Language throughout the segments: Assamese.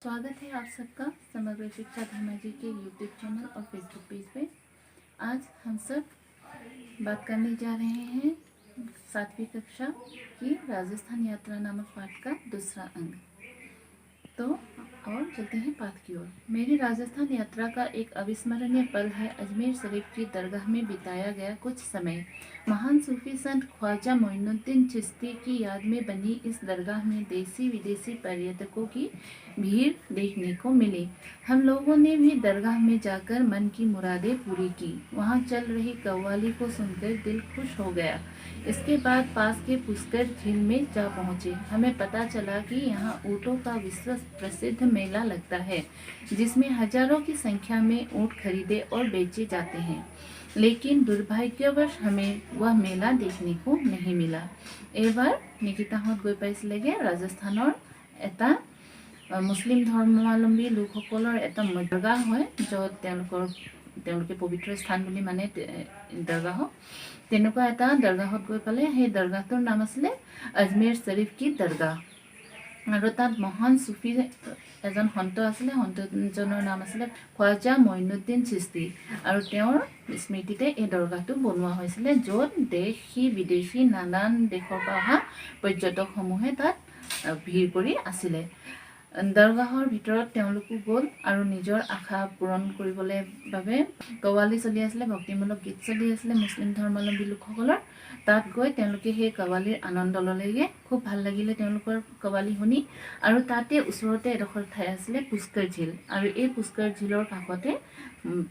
स्वागत है आप सबका समग्र शिक्षा धर्मा जी के यूट्यूब चैनल और फेसबुक पेज पे। आज हम सब बात करने जा रहे हैं 7वीं कक्षा की राजस्थान यात्रा नामक पाठ का दूसरा अंग। तो और चलते हैं पाठ की ओर। मेरी राजस्थान यात्रा का एक अविस्मरणीय पल है अजमेर शरीफ की दरगाह में बिताया गया कुछ समय। महान सूफी संत ख्वाजा मोइनुद्दीन चिश्ती की याद में बनी इस दरगाह में देसी विदेशी पर्यटकों की भीड़ देखने को मिली। हम लोगों ने भी दरगाह में जाकर मन की मुरादें पूरी की। वहाँ चल रही कव्वाली को सुनकर दिल खुश हो गया। इसके बाद पास के पुष्कर झील में जा पहुँचे। हमें पता चला कि यहाँ ऊँटों का विश्व प्रसिद्ध मेला लगता है, जिसमें हजारों की संख्या में ऊँट खरीदे और बेचे जाते हैं। लेकिन दुर्भाग्यवश हमें वह मेला देखने को नहीं मिला। एबार निकिताहत गई पाइছিলেগে राजस्थाনৰ এটা মুছলিম ধৰ্মাৱলম্বী লোকসকলৰ এটা দৰগাহ হয়, য'ত তেওঁলোকে পবিত্ৰ স্থান বুলি মানে দৰগাহক তেনেকুৱা এটা দৰগাহত গৈ পালে। সেই দৰগাহটোৰ নাম আছিলে আজমেৰ শৰীফ কি দৰগাহ। আৰু তাত মহান চুফী এজন সন্ত আছিলে, সন্তজনৰ নাম আছিলে খ্বাজা মঈনুদ্দিন চিস্তি। আৰু তেওঁৰ স্মৃতিতে এই দৰগাহটো বনোৱা হৈছিলে, য'ত দেশী বিদেশী নানান দেশৰ পৰা অহা পৰ্যটকসমূহে তাত ভিৰ কৰি আছিলে। দৰগাহৰ ভিতৰত তেওঁলোকো গ'ল আৰু নিজৰ আশা পূৰণ কৰিবলৈ বাবে কৱালী চলি আছিলে, ভক্তিমূলক গীত চলি আছিলে মুছলিম ধৰ্মাৱলম্বী লোকসকলৰ। তাত গৈ তেওঁলোকে সেই কৱালীৰ আনন্দ ল'লেগে। খুব ভাল লাগিলে তেওঁলোকৰ কৱালী শুনি। আৰু তাতে ওচৰতে এডোখৰ ঠাই আছিলে পুষ্কৰ ঝিল, আৰু এই পুষ্কৰ ঝিলৰ কাষতে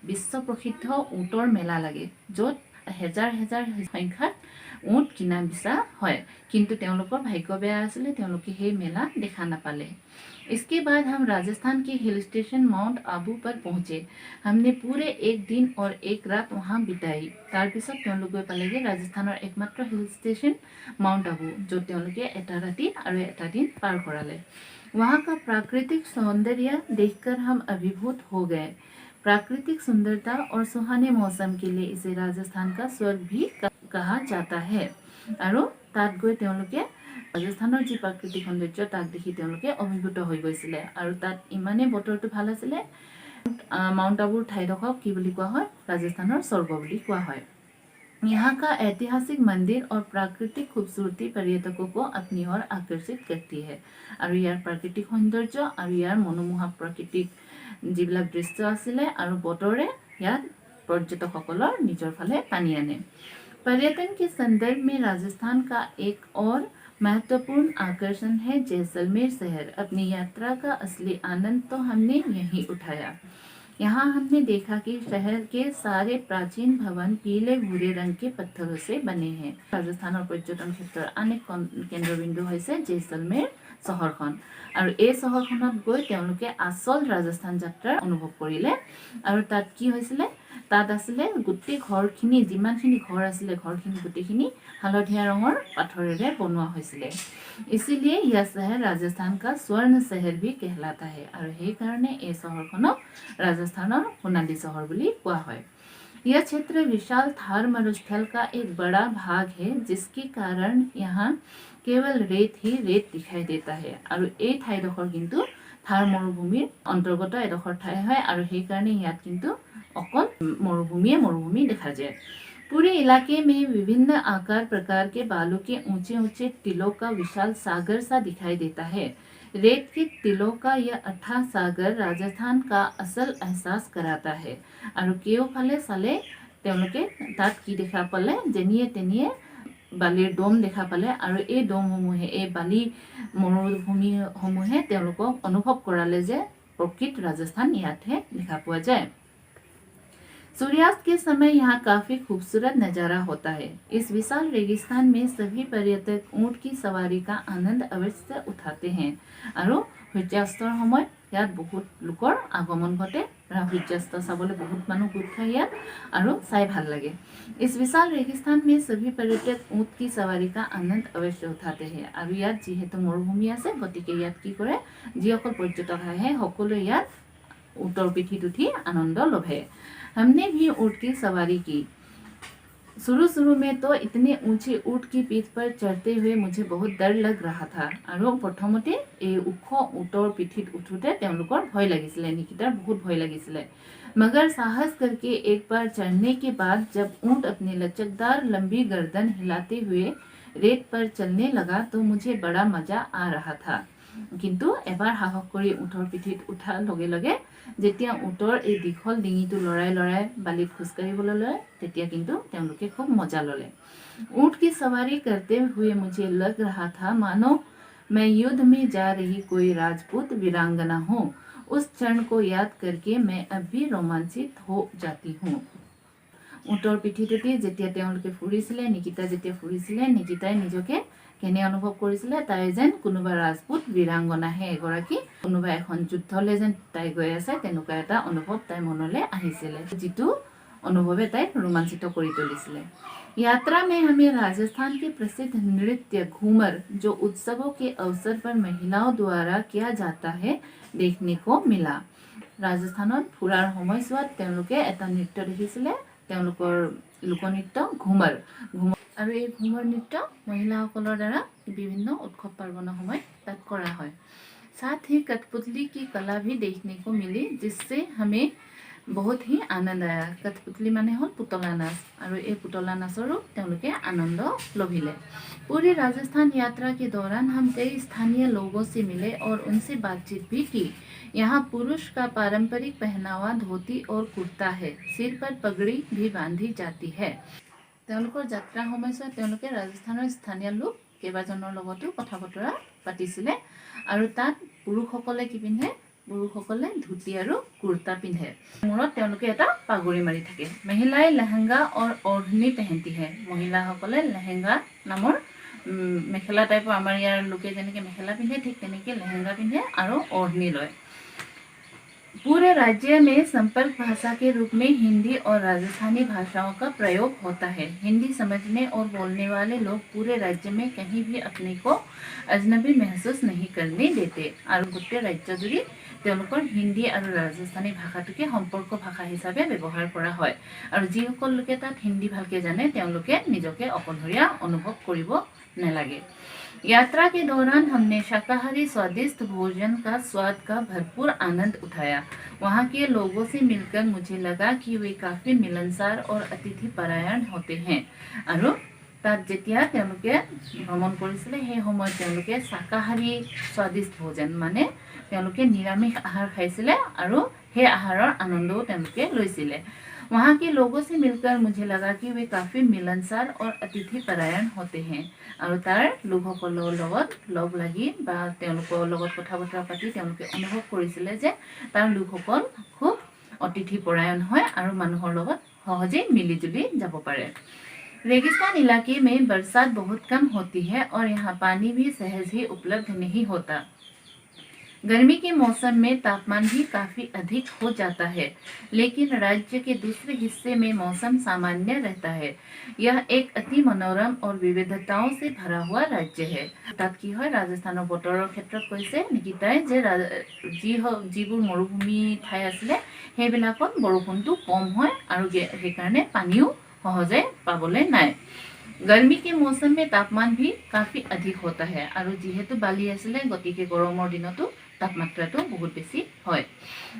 বিশ্ব প্ৰসিদ্ধ ऊँটৰ মেলা লাগে, য'ত হেজাৰ হেজাৰ সংখ্যাত ऊँट কিনা বেচা হয়। কিন্তু তেওঁলোকৰ ভাগ্য বেয়া আছিলে, তেওঁলোকে সেই মেলা দেখা নাপালে। इसके बाद हम राजस्थान के हिल स्टेशन माउंट आबू पर पहुँचे। हमने पूरे एक दिन और एक रात वहाँ बिताई। तार पिছত তেওঁলোক গৈ পালেগে ৰাজস্থানৰ একমাত্ৰ হিল ষ্টেशन माउंट आबू, जो তেওঁলোকে এটা ৰাতি আৰু এটা दिन पार कराले। वहाँ का प्राकृतिक सौंदर्य देखकर हम अभिभूत हो गए। प्राकृतिक सुंदरता और सुहाने मौसम के लिए इसे राजस्थान का स्वर्ग भी कहा जाता है। আৰু তাত গৈ তেওঁলোকে ৰাজস্থানৰ যি প্ৰাকৃতিক সৌন্দৰ্য তাক দেখি তেওঁলোকে অভিভূত হৈ গৈছিলে। আৰু তাত ইমানেই বতৰটো ভাল আছিলে, माउंट आबूर ঠাইডোখৰক কি বুলি কোৱা হয়? ৰাজস্থানৰ স্বৰ্গ বুলি কোৱা হয়। यहाँ का ऐतिहासिक मंदिर और प्राकृतिक खूबसूरती पर्यटकों को अपनी ओर आकर्षित करती है। और यार प्राकृतिक सौंदर्य और यार मनोमोहक प्राकृतिक যিবিলাক দৃশ্য আছিলে আৰু বতৰে ইয়াত पर्यटकসকলৰ নিজৰ ফালে টানি আনে। पर्यटन के संदर्भ में राजस्थान का एक और महत्वपूर्ण आकर्षण है जैसलमेर शहर। अपनी यात्रा का असली आनंद तो हमने यहीं उठाया। यहाँ हमने देखा कि शहर के सारे प्राचीन भवन पीले भूरे रंग के पत्थरों से बने हैं। राजस्थान और पर्यटन क्षेत्र अनेक केंद्रबिंदु হৈছে जैसलमेर চহৰখন। আৰু এই চহৰখনত গৈ তেওঁলোকে আচল ৰাজস্থান যাত্ৰাৰ অনুভৱ কৰিলে। আৰু তাত কি হৈছিলে? তাত আছিলে গোটেই ঘৰখিনি, যিমানখিনি ঘৰ আছিলে ঘৰখিনি গোটেইখিনি হালধীয়া ৰঙৰ পাথৰেৰে বনোৱা হৈছিলে। इसीलिए यह शहर राजस्थान का स्वर्ण शहर भी कहलाता है। और সেইকাৰণে এই চহৰখনক राजस्थाনৰ সোণালী চহৰ বুলি কোৱা হয়। यह क्षेत्र विशाल थार मरुस्थल का एक बड़ा भाग है, जिसके कारण यहाँ केवल रेत ही रेत दिखाई देता है। और এই ঠাইডোখৰ কিন্তু থাৰ মৰুভূমিৰ অন্তৰ্গত এডোখৰ ঠাই হয়, আৰু সেইকাৰণে ইয়াত কিন্তু অকল মৰুভূমি দেখা যায়। पूरे इलाके में विभिन्न आकार प्रकार के बालू के ऊंचे ऊंचे टीलों का विशाल सागर सा दिखाई देता है। रेत के टीलों का यह अथाह सागर राजस्थान का असल एहसास कराता है। और केओफाले साले তেওঁলোকে তাত কি দেখা পালে? যেনিয়ে তেনিয়ে বালিৰ ডোম দেখা পালে। আৰু এই ডোমসমূহে, এই বালি মৰুভূমিসমূহে তেওঁলোকক অনুভৱ কৰালে যে প্ৰকৃত ৰাজস্থান ইয়াতহে দেখা পোৱা যায়। सूर्यास्त के समय यहाँ काफी खूबसूरत नज़ारा होता है। इस विशाल रेगिस्तान में सभी पर्यटक ऊँट की सवारी का आनंद अवश्य उठाते हैं। और সূৰ্যাস্তৰ সময়ত ইয়াত বহুত লোকৰ আগমন ঘটে। সূৰ্যাস্ত চাবলৈ বহুত মানুহ গোট খায় ইয়াত, আৰু চাই ভাল লাগে। इस विशाल रेगिस्तान में सभी पर्यटक ऊँट की सवारी का आनंद अवश्य उठाते हैं। আৰু ইয়াত যিহেতু মৰুভূমি আছে, গতিকে ইয়াত কি কৰে? যিসকল পৰ্যটক আহে সকলোৱে ইয়াত ऊँटर পিঠিত উঠি आनंद लभे। हमने भी ऊँट की सवारी की। शुरू में तो इतने ऊंचे ऊँट की पीठ पर चढ़ते हुए मुझे बहुत डर लग रहा था আৰু প্ৰথমতে এই ওখ ऊँटर পিঠিত উঠোতে তেওঁলোকৰ ভয় লাগিছিলে নিকিতাৰ बहुत भय লাগিছিলে मगर साहस करके एक बार चढ़ने के बाद जब ऊँट अपनी लचकदार लंबी गर्दन हिलाते हुए रेत पर चलने लगा तो मुझे बड़ा मजा आ रहा था কিন্তু এবাৰ সাহস কৰি উঠৰ পিঠিত উঠাৰ লগে লগে যেতিয়া উঠৰ এই দীঘল ডিঙিটো লৰাই লৰাই বালিত খোজকাঢ়িবলৈ লয় তেতিয়া কিন্তু তেওঁলোকে খুব মজা ল'লে ऊँट की सवारी करते हुए मुझे लग रहा था मानो मैं युद्ध में जा रही कोई राजपूत वीरांगना हूँ उस क्षण को याद करके मैं अब भी रोमांचित हो जाती हूँ ऊँटर পিঠিতেদি যেতিয়া তেওঁলোকে ফুৰিছিলে নিকিতা যেতিয়া ফুৰিছিলে নিকিতাই নিজকে কেনে অনুভৱ কৰিছিলে তাই যেন কোনোবা ৰাজপুত বীৰাংগনাহে এগৰাকী কোনোবা এখন যুদ্ধলৈ যেন তাই গৈ আছে তেনেকুৱা এটা অনুভৱ তাই মনলৈ আহিছিলে যিটো অনুভৱে তাইক ৰোমাঞ্চিত কৰি তুলিছিলে यात्रा में हमें राजस्थान के प्रसिद्ध नृत्य घूमर जो उत्सवों के अवसर पर महिलाओं द्वारा किया जाता है देखने को मिला राजस्थानत ফুৰাৰ সময়ছোৱাত তেওঁলোকে এটা নৃত্য দেখিছিলে তেওঁলোকৰ লোকনৃত্য ঘুমৰ আৰু এই ঘুমৰ নৃত্য মহিলাসকলৰ দ্বাৰা বিভিন্ন উৎসৱ পাৰ্বণৰ সময় তাত কৰা হয় साथ ही कठपुतली की कला भी देखने को मिली जिससे हमें बहुत ही आनंद आया कठपुतली माने हल पुतला नाच और ये पुतला नाचरो তেওঁলোকে आनंद लभिले पूरी राजस्थान यात्रा के दौरान हम कई स्थानीय लोगों से मिले और उनसे बातचीत भी की यहाँ पुरुष का पारंपरिक पहनावा धोती और कुर्ता है सिर पर पगड़ी भी बांधी जाती है তেওঁলোকৰ যাত্ৰা সময়ছোৱাত তেওঁলোকে ৰাজস্থানৰ স্থানীয় লোক কেইবাজনৰ লগতো কথা বতৰা পাতিছিলে আৰু তাত পুৰুষসকলে কি পিন্ধে পুৰুষসকলে ধুতি আৰু কুৰ্তা পিন্ধে মূৰত তেওঁলোকে এটা পাগুৰি মাৰি থাকে মহিলাই লেহেঙ্গা और ओढ़नी पहनती है মহিলাসকলে লেহেঙ্গা নামৰ মেখেলা টাইপৰ আমাৰ ইয়াৰ লোকে যেনেকৈ মেখেলা পিন্ধে ঠিক তেনেকৈ লেহেঙ্গা পিন্ধে আৰু ओढ़नी লয় पूरे राज्य में संपर्क भाषा के रूप में हिंदी और राजस्थानी भाषाओं का प्रयोग होता है हिंदी समझने और बोलने वाले लोग पूरे राज्य में कहीं भी अपने को अजनबी महसूस नहीं करने देते और गोटे राज्य जुड़ी তেওঁলোকৰ হিন্দী আৰু ৰাজস্থানী ভাষাটোকে সম্পৰ্ক ভাষা হিচাপে ব্যৱহাৰ কৰা হয় আৰু যিসকল লোকে তাত হিন্দী ভালকে জানে তেওঁলোকে নিজকে অকলশৰীয়া অনুভৱ কৰিব নালাগে यात्रा के दौरान हमने शाकाहारी स्वादिष्ट भोजन का स्वाद का भरपूर आनंद उठाया वहाँ के लोगों से मिलकर मुझे लगा कि वे काफ़ी मिलनसार और अतिथि परायण होते हैं और তাত যেতিয়া তেওঁলোকে ভ্ৰমণ কৰিছিলে সেই সময়ত তেওঁলোকে শাকাহাৰী স্বাদিষ্ট ভোজন মানে তেওঁলোকে নিৰামিষ আহাৰ খাইছিলে আৰু সেই আহাৰৰ আনন্দও তেওঁলোকে লৈছিলে वहाँ के लोगों से मिलकर मुझे लगा कि वे काफ़ी मिलनसार और अतिथि परायण होते हैं और तार लोकসকলৰ লগত লগ লাগি বা তেওঁলোকৰ লগত কথা বতৰা পাতি তেওঁলোকে অনুভৱ কৰিছিলে যে তাৰ লোকসকল খুব অতিথি পৰায়ণ হয় আৰু মানুহৰ লগত সহজে মিলিজুলি যাব পাৰে रेगिस्तान इलाके में बरसात बहुत कम होती है और यहाँ पानी भी सहज ही उपलब्ध नहीं होता गर्मी के मौसम में तापमान भी काफ़ी अधिक हो जाता है लेकिन राज्य के दूसरे हिस्से में मौसम सामान्य रहता है यह एक अति मनोरम और विविधताओं से भरा हुआ राज्य है তাত কি হয় ৰাজস্থানৰ বতৰৰ ক্ষেত্ৰত কৈছে নিকিতাই যে যিবোৰ মৰুভূমি ঠাই আছিলে সেইবিলাকত বৰষুণটো কম হয় আৰু সেইকাৰণে পানীও সহজে পাবলৈ নাই गर्मी के मौसम में तापमान भी काफ़ी अधिक होता है और जीहेतु बाली आছিলে गतिके गरমৰ দিনতো तापमात्राটো बहुत बेसी হয়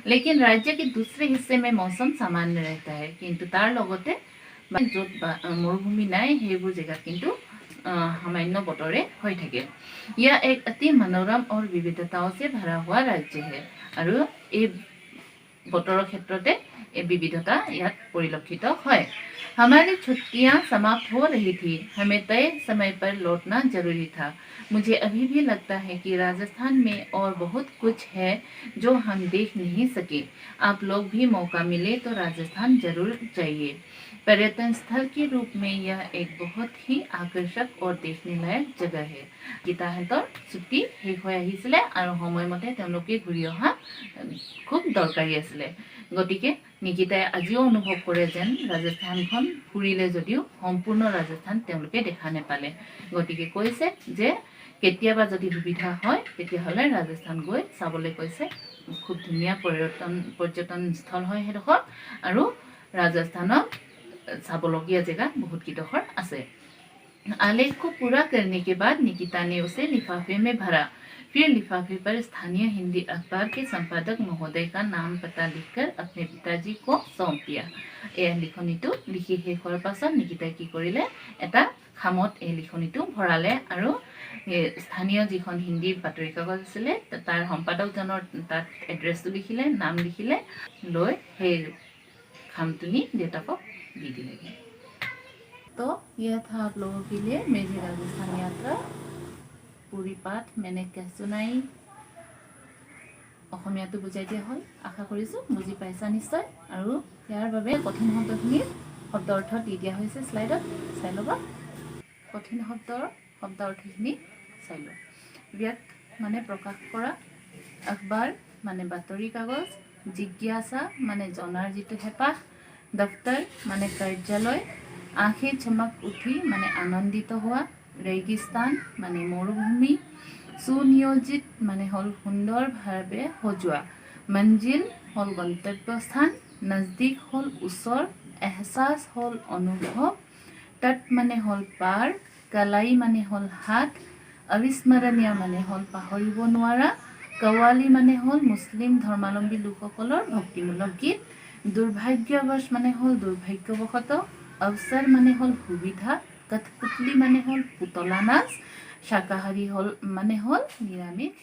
लेकिन राज्य के दूसरे हिस्से में मौसम सामान्य रहता है किंतु तार লগতে য'ত মৰুভূমি নাই সেইবোৰ জেগাত কিন্তু सामान्य बतरे হৈ থাকে यह एक अति मनोरम और विविधताओं से भरा हुआ राज्य है और এই बतৰৰ ক্ষেত্ৰতে এই विविधता ইয়াত পৰিলক্ষিত হয় हमारी छुट्टियां समाप्त हो रही थी हमें तय समय पर लौटना जरूरी था मुझे अभी भी लगता है कि राजस्थान में और बहुत कुछ है जो हम देख नहीं सके आप लोग भी मौका मिले तो राजस्थान जरूर जाइए पर्यटन स्थल के रूप में यह एक बहुत ही आकर्षक और देखने लायक जगह है गीताहतर छुट्टी शेष হৈ আহিছিলে আৰু সময়মতে তেওঁলোকে ঘূৰি অহা খুব দৰকাৰী আছিলে গতিকে নিকিতাই আজিও অনুভৱ কৰে যেন ৰাজস্থানখন ফুৰিলে যদিও সম্পূৰ্ণ ৰাজস্থান তেওঁলোকে দেখা নেপালে গতিকে কৈছে যে কেতিয়াবা যদি সুবিধা হয় তেতিয়াহ'লে ৰাজস্থান গৈ চাবলৈ কৈছে খুব ধুনীয়া পৰ্যটন স্থল হয় সেইডোখৰ আৰু ৰাজস্থানত चाबलगिया जगह बहुत किडोखर आसे। आलेख को पूरा करने के बाद निकिता ने उसे लिफाफे में भरा। फिर लिफाफे पर स्थानीय हिंदी अखबार के संपादक महोदय का नाम पता लिखकर अपने पिताजी को सौंप दिया। एया लिखनिটো लिखि शेष होৱাৰ পাছত निकिताই কি কৰিলে এটা খামত এই লিখনিটো ভৰালে আৰু স্থানীয় যিখন হিন্দী বাতৰি কাগজ আছিলে তাৰ সম্পাদকজনৰ তাত এড্ৰেছটো লিখিলে, নাম লিখিলে, লৈ সেই खामतुनी देवताকক दी दिलेगी। तो यह था आप लोगों के लिए मेरी राजस्थान यात्रा। पूरी पाठ मैंने कह सुनाई। অসমীয়াটো বুজাই দিয়া হ'ল। আশা কৰিছোঁ বুজি পাইছা নিশ্চয়। আৰু ইয়াৰ বাবে কঠিন শব্দখিনিৰ শব্দ অৰ্থ দি দিয়া হৈছে স্লাইডত, চাই ল'বা। কঠিন শব্দৰ শব্দ অৰ্থখিনি চাই লোৱা। ব্যক্ত মানে প্ৰকাশ কৰা, আখবাৰ মানে বাতৰি কাগজ, জিজ্ঞাসা মানে জনাৰ যিটো হেঁপাহ, দফতৰ মানে কাৰ্যালয়, আঁখে চমক উঠি মানে আনন্দিত হোৱা, ৰেগিস্তান মানে মৰুভূমি, সুনিয়োজিত মানে হ'ল সুন্দৰভাৱে সজোৱা, মঞ্জিল হ'ল গন্তব্যস্থান, নজদিক হ'ল ওচৰ, এহছাছ হ'ল অনুভৱ, তট মানে হ'ল পাৰ, কালাই মানে হ'ল হাত, অবিস্মৰণীয় মানে হ'ল পাহৰিব নোৱাৰা, কৱালি মানে হ'ল মুছলিম ধৰ্মাৱলম্বী লোকসকলৰ ভক্তিমূলক গীত, দুৰ্ভাগ্যবশ মানে হ'ল দুৰ্ভাগ্যবশত, অৱসৰ মানে হ'ল সুবিধা, কঠপুতলি মানে হ'ল পুতলা নাচ, শাকাহাৰী হ'ল মানে হ'ল নিৰামিষ